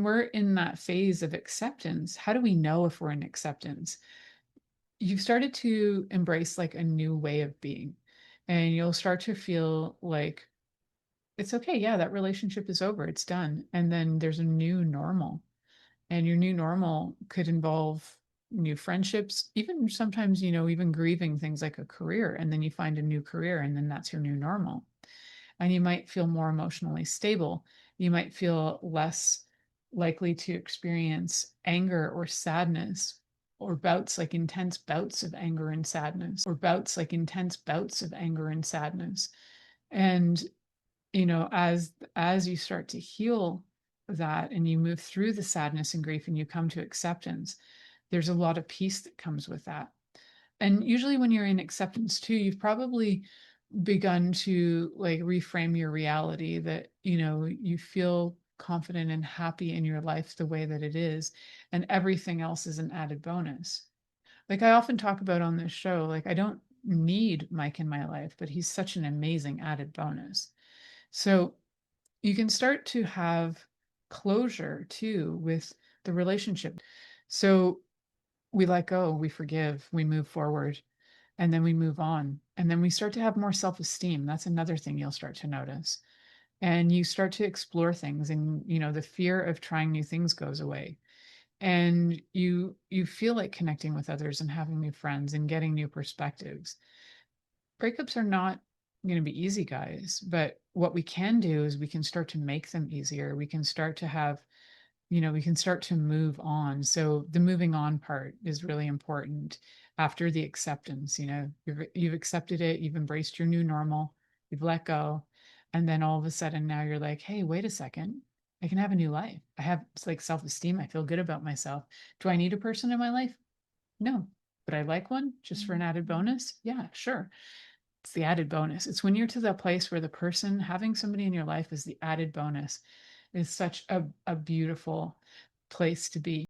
when we're in that phase of acceptance, how do we know if we're in acceptance? You've started to embrace like a new way of being, and you'll start to feel like it's okay. Yeah, that relationship is over, it's done. And then there's a new normal. And your new normal could involve new friendships, even sometimes, even grieving things like a career. And then you find a new career, and then that's your new normal. And you might feel more emotionally stable. You might feel less likely to experience anger or sadness, or bouts like intense bouts of anger and sadness, or bouts like intense bouts of anger and sadness. And as you start to heal that and you move through the sadness and grief and you come to acceptance, there's a lot of peace that comes with that. And usually when you're in acceptance too, you've probably begun to like reframe your reality, that you feel confident and happy in your life the way that it is, and everything else is an added bonus. Like I often talk about on this show, like I don't need Mike in my life, but he's such an amazing added bonus. So you can start to have closure too with the relationship. So we let go, we forgive, we move forward, and then we move on. And then we start to have more self-esteem. That's another thing you'll start to notice. And you start to explore things, and the fear of trying new things goes away. And you feel like connecting with others and having new friends and getting new perspectives. Breakups are not going to be easy, guys, but what we can do is we can start to make them easier. We can start to have, we can start to move on. So the moving on part is really important after the acceptance. You've accepted it, you've embraced your new normal, you've let go. And then all of a sudden now you're like, hey, wait a second. I can have a new life. I have, it's like self-esteem. I feel good about myself. Do I need a person in my life? No. But I like one just for an added bonus? Yeah, sure. It's the added bonus. It's when you're to that place where the person, having somebody in your life is the added bonus, is such a beautiful place to be.